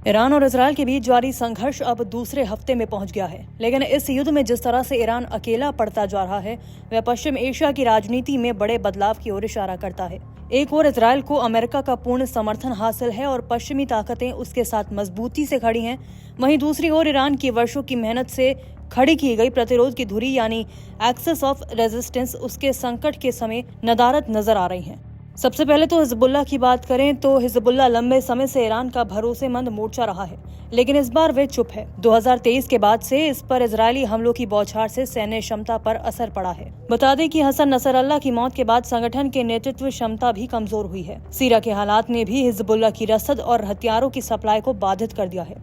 Iran और Israel के बीच जारी संघर्ष अब दूसरे हफ्ते में पहुंच गया है, लेकिन इस युद्ध में जिस तरह से ईरान अकेला पड़ता जा रहा है वह पश्चिम एशिया की राजनीति में बड़े बदलाव की ओर इशारा करता है। एक ओर इजरायल को अमेरिका का पूर्ण समर्थन हासिल है और पश्चिमी ताकतें उसके साथ मजबूती से खड़ी हैं, वहीं दूसरी ओर ईरान की वर्षों की मेहनत से खड़ी की गई प्रतिरोध की धुरी यानी एक्सेस ऑफ रेजिस्टेंस उसके संकट के समय नदारद नजर आ रही है। सबसे पहले तो हिजबुल्लाह की बात करें तो हिजबुल्लाह लंबे समय से ईरान का भरोसेमंद मोर्चा रहा है, लेकिन इस बार वे चुप है। 2023 के बाद से इस पर इजरायली हमलों की बौछार से सैन्य क्षमता पर असर पड़ा है। बता दें कि हसन नसरल्लाह की मौत के बाद संगठन के नेतृत्व क्षमता भी कमजोर हुई है। सीरिया के हालात ने भी हिजबुल्लाह की रसद और हथियारों की सप्लाई को बाधित कर दिया है।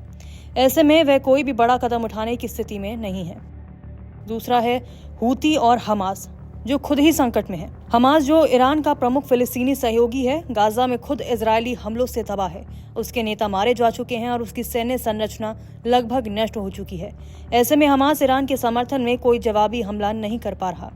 ऐसे में वह कोई भी बड़ा कदम उठाने की स्थिति में नहीं है। दूसरा है हूती और हमास, जो खुद ही संकट में है। हमास, जो ईरान का प्रमुख फिलिस्तीनी सहयोगी है, गाजा में खुद इजरायली हमलों से तबाह है। उसके नेता मारे जा चुके हैं और उसकी सैन्य संरचना लगभग नष्ट हो चुकी है। ऐसे में हमास ईरान के समर्थन में कोई जवाबी हमला नहीं कर पा रहा।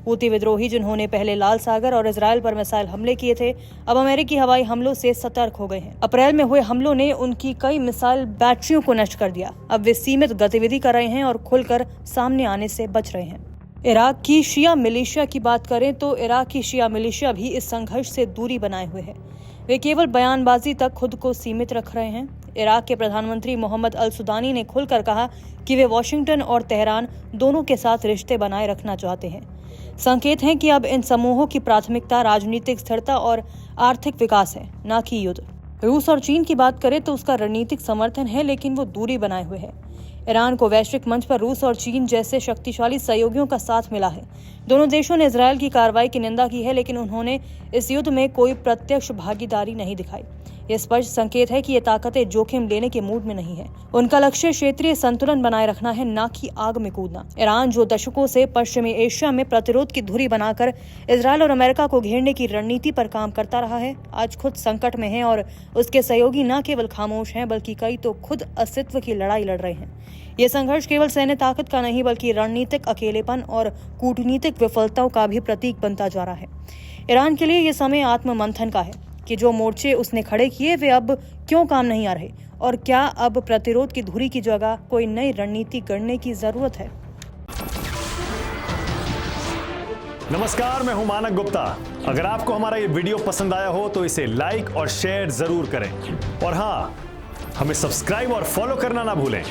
हूती विद्रोही, जिन्होंने पहले लाल सागर और इजरायल पर मिसाइल हमले किए थे, अब अमेरिकी हवाई हमलों से सतर्क हो गए हैं। अप्रैल में हुए हमलों ने उनकी कई मिसाइल बैटरियों को नष्ट कर दिया। अब वे सीमित गतिविधि कर रहे हैं और खुलकर सामने आने से बच रहे हैं। इराक की शिया मिलिशिया की बात करें तो इराक की शिया मिलिशिया भी इस संघर्ष से दूरी बनाए हुए है। वे केवल बयानबाजी तक खुद को सीमित रख रहे हैं। इराक के प्रधानमंत्री मोहम्मद अल सुदानी ने खुलकर कहा कि वे वॉशिंगटन और तेहरान दोनों के साथ रिश्ते बनाए रखना चाहते हैं। संकेत हैं कि अब इन समूहों की प्राथमिकता राजनीतिक स्थिरता और आर्थिक विकास है, न कि युद्ध। रूस और चीन की बात करें तो उसका रणनीतिक समर्थन है, लेकिन वो दूरी बनाए हुए है। ईरान को वैश्विक मंच पर रूस और चीन जैसे शक्तिशाली सहयोगियों का साथ मिला है। दोनों देशों ने इजरायल की कार्रवाई की निंदा की है, लेकिन उन्होंने इस युद्ध में कोई प्रत्यक्ष भागीदारी नहीं दिखाई। यह स्पष्ट संकेत है कि ये ताकतें जोखिम लेने के मूड में नहीं है। उनका लक्ष्य क्षेत्रीय संतुलन बनाए रखना है, न कि आग में कूदना। ईरान, जो दशकों से पश्चिमी एशिया में प्रतिरोध की धुरी बनाकर इजरायल और अमेरिका को घेरने की रणनीति पर काम करता रहा है, आज खुद संकट में है और उसके सहयोगी न केवल खामोश हैं, बल्कि कई तो खुद अस्तित्व की लड़ाई लड़ रहे हैं। ये संघर्ष केवल सैन्य ताकत का नहीं, बल्कि रणनीतिक अकेलेपन और कूटनीतिक विफलताओं का भी प्रतीक बनता जा रहा है। ईरान के लिए ये समय आत्ममंथन का है कि जो मोर्चे उसने खड़े किए वे अब क्यों काम नहीं आ रहे, और क्या अब प्रतिरोध की धुरी की जगह कोई नई रणनीति गढ़ने की जरूरत है। नमस्कार, मैं हूं मानक गुप्ता। अगर आपको हमारा ये वीडियो पसंद आया हो तो इसे लाइक और शेयर जरूर करें, और हाँ, हमें सब्सक्राइब और फॉलो करना ना भूलें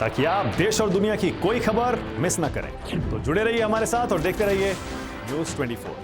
ताकि आप देश और दुनिया की कोई खबर मिस ना करें। तो जुड़े रहिए हमारे साथ और देखते रहिए न्यूज़ 24।